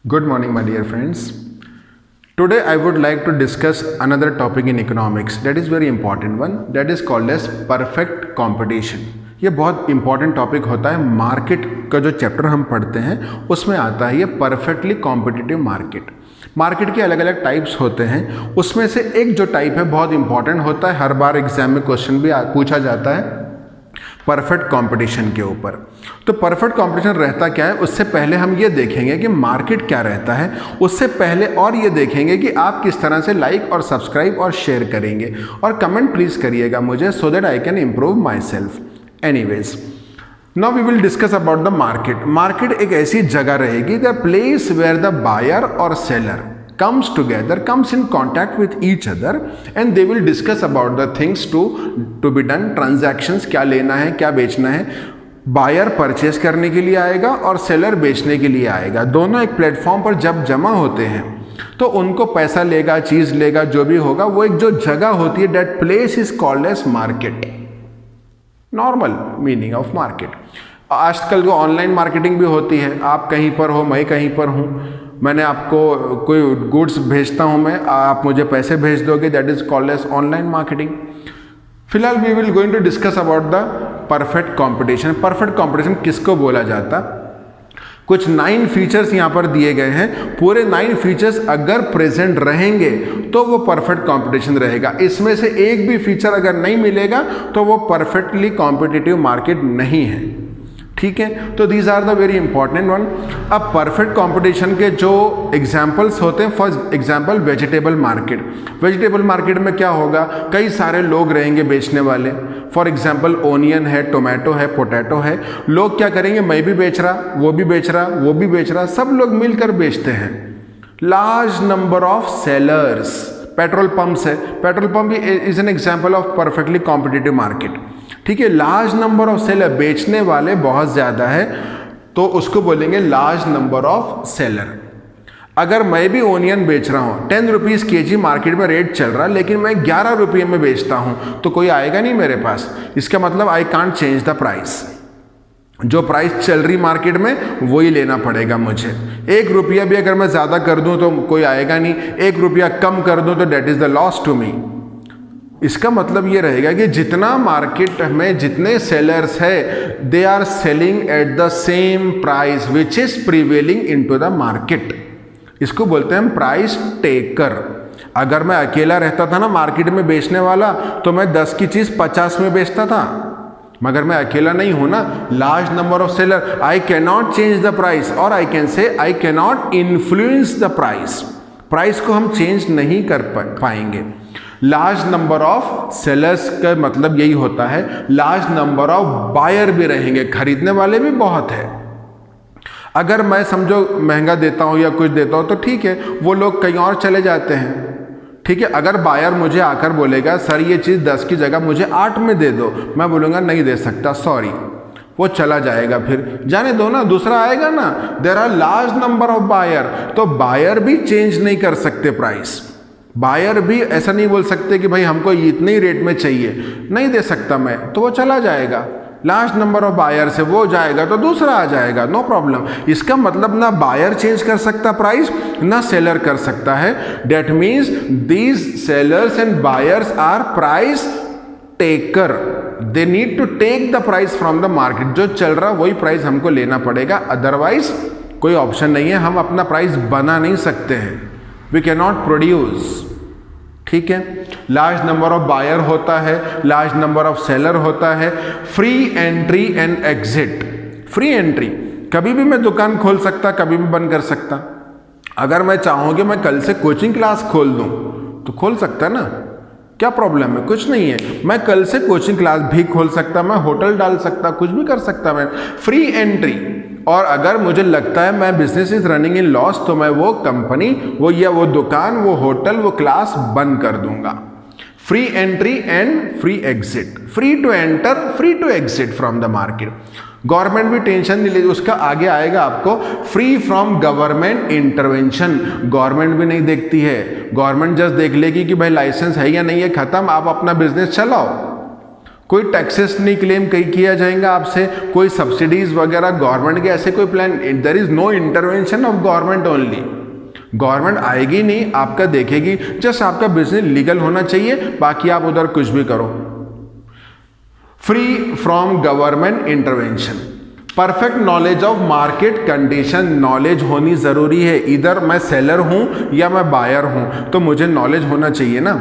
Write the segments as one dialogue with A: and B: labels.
A: Good morning, my dear friends. Today, I would like to discuss another topic in economics that is very important one, that is called as perfect competition. ये बहुत important topic होता है। Market का जो chapter हम पढ़ते हैं उसमें आता है ये परफेक्टली कॉम्पिटिटिव मार्केट। मार्केट के अलग अलग टाइप्स होते हैं, उसमें से एक जो टाइप है बहुत इंपॉर्टेंट होता है, हर बार एग्जाम में क्वेश्चन भी पूछा जाता है परफेक्ट कंपटीशन के ऊपर। तो परफेक्ट कंपटीशन रहता क्या है, उससे पहले हम ये देखेंगे कि मार्केट क्या रहता है, उससे पहले और ये देखेंगे कि आप किस तरह से लाइक और सब्सक्राइब और शेयर करेंगे और कमेंट प्लीज करिएगा मुझे, so that I can improve myself. Anyways, now we will discuss about the market. Market एक ऐसी जगह रहेगी, the place where the buyer और seller comes together, comes in contact with each other and they will discuss about the things to be done, transactions, क्या लेना है क्या बेचना है। बायर परचेस करने के लिए आएगा और सेलर बेचने के लिए आएगा। दोनों एक प्लेटफॉर्म पर जब जमा होते हैं तो उनको पैसा लेगा, चीज़ लेगा, जो भी होगा वो एक जो जगह होती है, that place is called as market. Normal meaning of market. आजकल जो ऑनलाइन मार्केटिंग भी होती है, आप कहीं पर हो, मैं कहीं पर हूँ, मैंने आपको कोई गुड्स भेजता हूँ मैं, आप मुझे पैसे भेज दोगे, that is called as online marketing. फिलहाल we will going to discuss about the perfect competition. Perfect competition किसको बोला जाता? कुछ 9 फीचर्स यहाँ पर दिए गए हैं, पूरे 9 फीचर्स अगर प्रेजेंट रहेंगे तो वो परफेक्ट कंपटीशन रहेगा। इसमें से एक भी फीचर अगर नहीं मिलेगा तो वो परफेक्टली कॉम्पिटिटिव मार्केट नहीं है। ठीक है, तो these are the very important one. अब परफेक्ट कंपटीशन के जो एग्जाम्पल्स होते हैं, for example vegetable market. Vegetable market में क्या होगा, कई सारे लोग रहेंगे बेचने वाले। फॉर एग्जाम्पल ओनियन है, टोमेटो है, पोटैटो है। लोग क्या करेंगे, मैं भी बेच रहा, वो भी बेच रहा, वो भी बेच रहा, सब लोग मिलकर बेचते हैं। Large number of sellers. Petrol pumps है, petrol pump is an example of perfectly competitive market. ठीक है, लार्ज नंबर ऑफ सेलर, बेचने वाले बहुत ज़्यादा है तो उसको बोलेंगे लार्ज नंबर ऑफ सेलर। अगर मैं भी ओनियन बेच रहा हूँ, 10 रुपीज़ kg मार्केट में रेट चल रहा है, लेकिन मैं 11 रुपये में बेचता हूँ तो कोई आएगा नहीं मेरे पास। इसका मतलब I can't change the price. जो प्राइस चल रही मार्केट में वही लेना पड़ेगा मुझे। 1 रुपया भी अगर मैं ज़्यादा कर दूँ तो कोई आएगा नहीं, 1 रुपया कम कर दूँ तो that is the loss to me. इसका मतलब ये रहेगा कि जितना मार्केट में जितने सेलर्स है, they are selling at the same price which is prevailing into the market. इसको बोलते हैं प्राइस टेकर। अगर मैं अकेला रहता था ना मार्केट में बेचने वाला, तो मैं 10 की चीज़ 50 में बेचता था, मगर मैं अकेला नहीं हूं ना, large number of seller, I can not change the price, और I can say I can not influence the price. Price को हम चेंज नहीं कर पाएंगे। लार्ज नंबर ऑफ सेलर्स का मतलब यही होता है, लार्ज नंबर ऑफ बायर भी रहेंगे, खरीदने वाले भी बहुत है। अगर मैं समझो महंगा देता हूँ या कुछ देता हूँ तो ठीक है, वो लोग कहीं और चले जाते हैं। ठीक है, अगर बायर मुझे आकर बोलेगा सर ये चीज़ 10 की जगह मुझे 8 में दे दो, मैं बोलूँगा नहीं दे सकता, सॉरी, वो चला जाएगा, फिर जाने दो ना, दूसरा आएगा ना। There are large number of buyer, तो बायर भी चेंज नहीं कर सकते प्राइस। बायर भी ऐसा नहीं बोल सकते कि भाई हमको इतने ही रेट में चाहिए, नहीं दे सकता मैं, तो वो चला जाएगा। लार्ज नंबर ऑफ बायर से वो जाएगा तो दूसरा आ जाएगा, नो प्रॉब्लम। इसका मतलब ना बायर चेंज कर सकता प्राइस, ना सेलर कर सकता है। That means these sellers and buyers are price taker. They need to take the price from the market. जो चल रहा वही प्राइस हमको लेना पड़ेगा, अदरवाइज कोई ऑप्शन नहीं है, हम अपना प्राइस बना नहीं सकते हैं, वी कैन नॉट प्रोड्यूस। ठीक है, लार्ज नंबर ऑफ बायर होता है, लार्ज नंबर ऑफ सेलर होता है। Free entry and exit. Free entry, कभी भी मैं दुकान खोल सकता, कभी भी बंद कर सकता। अगर मैं चाहूँ कि मैं कल से कोचिंग क्लास खोल दूँ तो खोल सकता ना, क्या प्रॉब्लम है, कुछ नहीं है। मैं कल से कोचिंग क्लास भी खोल सकता, मैं होटल डाल सकता, कुछ भी कर सकता मैं। Free entry. और अगर मुझे लगता है मैं business is running in loss तो मैं वो कंपनी, वो या वो दुकान, वो होटल, वो क्लास बंद कर दूंगा। Free entry and free exit. Free to enter, free to exit from the market. Government भी टेंशन नहीं लेगी, उसका आगे आएगा आपको free from government intervention. Government भी नहीं देखती है, गवर्नमेंट जस्ट देख लेगी कि भाई लाइसेंस है या नहीं है, खत्म, आप अपना बिजनेस चलाओ। कोई टैक्सेस नहीं क्लेम किया जाएगा आपसे, कोई सब्सिडीज वगैरह गवर्नमेंट के ऐसे कोई plan, there is no intervention of government only. Government आएगी नहीं, आपका देखेगी, जस्ट आपका बिजनेस लीगल होना चाहिए, बाकी आप उधर कुछ भी करो। Free from government intervention. Perfect knowledge of market condition, knowledge होनी ज़रूरी है। इधर मैं सेलर हूँ या मैं बायर हूँ, तो मुझे नॉलेज होना चाहिए ना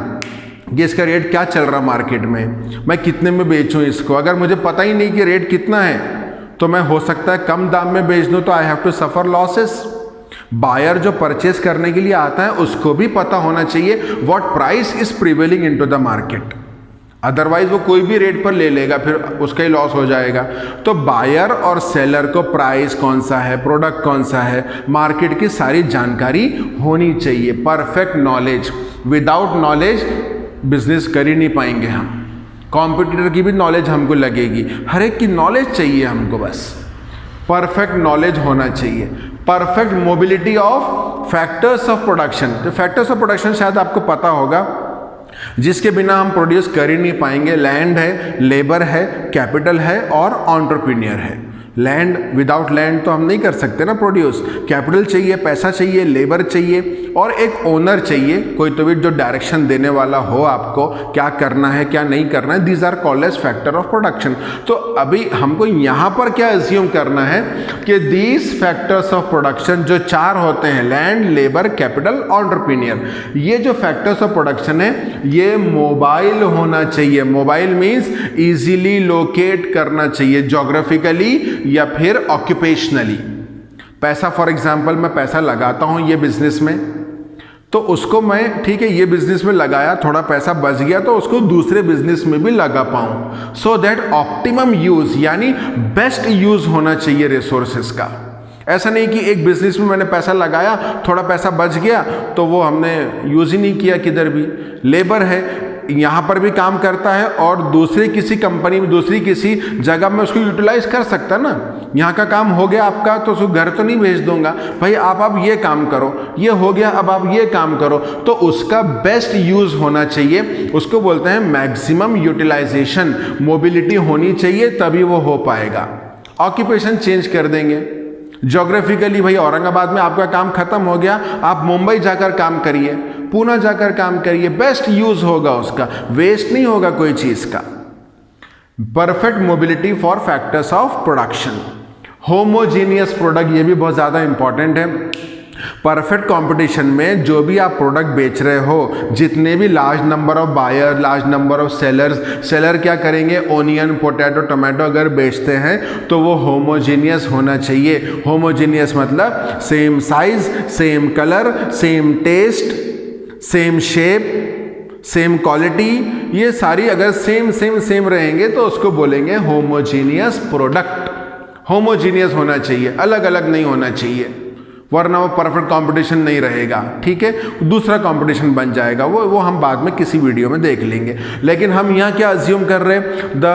A: कि इसका रेट क्या चल रहा मार्केट में, मैं कितने में बेचूँ इसको। अगर मुझे पता ही नहीं कि रेट कितना है तो मैं हो सकता है कम दाम में बेच दूँ, तो I have to suffer losses. Buyer जो परचेस करने के लिए आता है उसको भी पता होना चाहिए what price is prevailing into the market, otherwise वो कोई भी रेट पर ले लेगा, फिर उसका ही लॉस हो जाएगा। तो बायर और सेलर को प्राइस कौन सा है, प्रोडक्ट कौन सा है, मार्केट की सारी जानकारी होनी चाहिए। Perfect knowledge, without knowledge business कर ही नहीं पाएंगे हम। कॉम्पिटिटर की भी नॉलेज हमको लगेगी, हर एक की नॉलेज चाहिए हमको, बस परफेक्ट नॉलेज होना चाहिए। Perfect mobility of factors of production. तो फैक्टर्स ऑफ प्रोडक्शन शायद आपको पता होगा, जिसके बिना हम प्रोड्यूस कर ही नहीं पाएंगे। लैंड है, लेबर है, कैपिटल है और एंटरप्रेन्योर है। लैंड, विदाउट लैंड तो हम नहीं कर सकते ना प्रोड्यूस। कैपिटल चाहिए, पैसा चाहिए, लेबर चाहिए और एक ओनर चाहिए, कोई तो भी जो डायरेक्शन देने वाला हो आपको, क्या करना है क्या नहीं करना है। These are called as factor of production. तो अभी हमको यहाँ पर क्या एज्यूम करना है कि दीज फैक्टर्स ऑफ प्रोडक्शन जो चार होते हैं, लैंड, लेबर, कैपिटल, एंटरप्रेन्योर, ये जो फैक्टर्स ऑफ प्रोडक्शन है ये मोबाइल होना चाहिए। मोबाइल मीन्स इजीली लोकेट करना चाहिए, जोग्राफिकली या फिर ऑक्यूपेशनली। पैसा, फॉर एग्जांपल मैं पैसा लगाता हूं ये बिजनेस में, तो उसको मैं, ठीक है, ये बिजनेस में लगाया, थोड़ा पैसा बच गया तो उसको दूसरे बिजनेस में भी लगा पाऊं, सो दैट ऑप्टिमम यूज, यानी बेस्ट यूज होना चाहिए रिसोर्सेस का। ऐसा नहीं कि एक बिजनेस में मैंने पैसा लगाया, थोड़ा पैसा बच गया तो वो हमने यूज ही नहीं किया किधर भी। लेबर है, यहाँ पर भी काम करता है और दूसरी किसी कंपनी में, दूसरी किसी जगह में उसको यूटिलाइज कर सकता है ना। यहाँ का काम हो गया आपका तो उसको घर तो नहीं भेज दूंगा, भाई आप अब ये काम करो, ये हो गया अब आप ये काम करो, तो उसका बेस्ट यूज होना चाहिए। उसको बोलते हैं मैक्सिमम यूटिलाइजेशन। मोबिलिटी होनी चाहिए तभी वो हो पाएगा। ऑक्यूपेशन चेंज कर देंगे जोग्राफिकली, भाई औरंगाबाद में आपका काम खत्म हो गया, आप मुंबई जाकर काम करिए, पुणे जाकर काम करिए, बेस्ट यूज होगा उसका, वेस्ट नहीं होगा कोई चीज का। Perfect mobility for factors of production. Homogeneous product, ये भी बहुत ज्यादा इंपॉर्टेंट है। परफेक्ट कंपटीशन में जो भी आप प्रोडक्ट बेच रहे हो, जितने भी large number of buyer, large number of sellers, seller क्या करेंगे, ओनियन, पोटैटो, टोमेटो अगर बेचते हैं तो वो होमोजीनियस होना चाहिए। होमोजीनियस मतलब same size, same colour, same taste, same shape, same quality, ये सारी अगर सेम रहेंगे तो उसको बोलेंगे होमोजीनियस प्रोडक्ट। होमोजीनियस होना चाहिए, अलग अलग नहीं होना चाहिए, वरना वो परफेक्ट कंपटीशन नहीं रहेगा। ठीक है, दूसरा कंपटीशन बन जाएगा, वो हम बाद में किसी वीडियो में देख लेंगे। लेकिन हम यहाँ क्या अज्यूम कर रहे हैं, द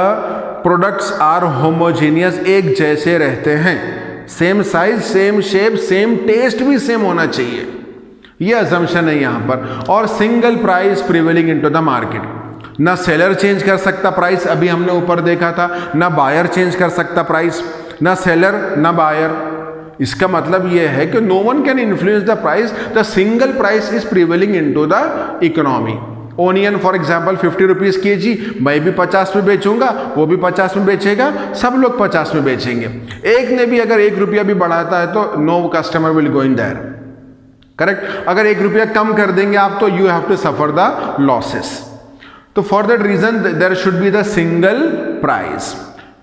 A: प्रोडक्ट्स आर होमोजीनियस, एक जैसे रहते हैं, same size, same shape, same taste भी सेम होना चाहिए, ये अजम्पशन है यहाँ पर। और single price prevailing into the market. ना सेलर चेंज कर सकता प्राइस, अभी हमने ऊपर देखा था, ना बायर चेंज कर सकता प्राइस, ना सेलर ना बायर। इसका मतलब यह है कि no one can influence the price, the single price is prevailing into the economy. Onion for example 50 rupees KG, मैं भी 50 में बेचूंगा, वो भी 50 में बेचेगा, सब लोग 50 में बेचेंगे। एक ने भी अगर 1 रुपया भी बढ़ाता है तो no customer will go in there, correct. अगर 1 रुपया कम कर देंगे आप तो you have to suffer the losses. तो for that reason there should be the single price.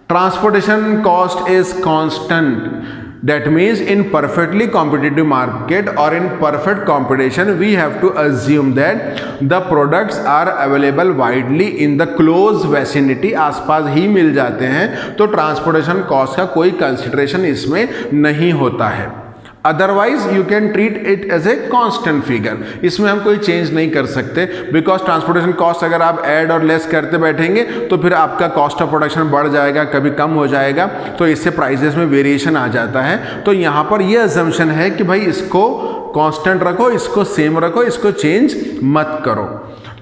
A: Transportation cost is constant, that means in perfectly competitive market or in perfect competition we have to assume that the products are available widely in the close vicinity, आसपास ही मिल जाते हैं, तो transportation cost का कोई consideration इसमें नहीं होता है। Otherwise you can treat it as a constant figure, इसमें हम कोई चेंज नहीं कर सकते, बिकॉज ट्रांसपोर्टेशन कॉस्ट अगर आप ऐड और लेस करते बैठेंगे तो फिर आपका कॉस्ट ऑफ प्रोडक्शन बढ़ जाएगा, कभी कम हो जाएगा, तो इससे प्राइसेस में वेरिएशन आ जाता है। तो यहाँ पर ये अजम्पशन है कि भाई इसको कांस्टेंट रखो, इसको सेम रखो, इसको चेंज मत करो।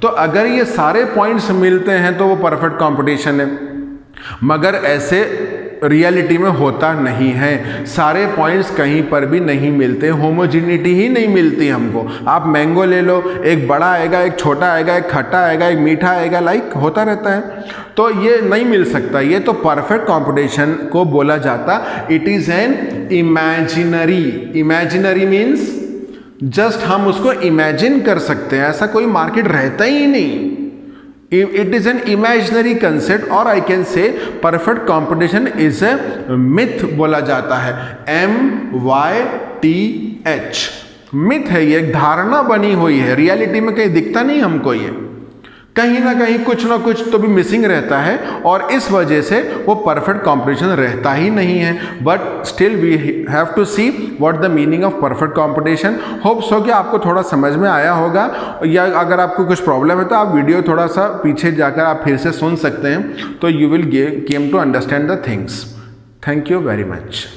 A: तो अगर ये सारे पॉइंट्स मिलते हैं तो वो परफेक्ट कंपटीशन है, मगर ऐसे रियलिटी में होता नहीं है। सारे पॉइंट्स कहीं पर भी नहीं मिलते, होमोजेनिटी ही नहीं मिलती हमको। आप मैंगो ले लो, एक बड़ा आएगा, एक छोटा आएगा, एक खट्टा आएगा, एक मीठा आएगा, लाइक होता रहता है। तो ये नहीं मिल सकता। ये तो परफेक्ट कंपटीशन को बोला जाता, it is an imaginary. Imaginary means just हम उसको इमेजिन कर सकते हैं, ऐसा कोई मार्केट रहता ही नहीं। It is an imaginary concept, और I can say perfect competition is a myth बोला जाता है, MYTH, मिथ है ये, एक धारणा बनी हुई है, रियलिटी में कहीं दिखता नहीं हमको। ये कहीं ना कहीं कुछ ना कुछ तो भी मिसिंग रहता है, और इस वजह से वो परफेक्ट कॉम्पिटिशन रहता ही नहीं है। But still we have to see what the meaning of perfect competition. Hope so कि आपको थोड़ा समझ में आया होगा, या अगर आपको कुछ प्रॉब्लम है तो आप वीडियो थोड़ा सा पीछे जाकर आप फिर से सुन सकते हैं, तो you will came to understand the things. Thank you very much.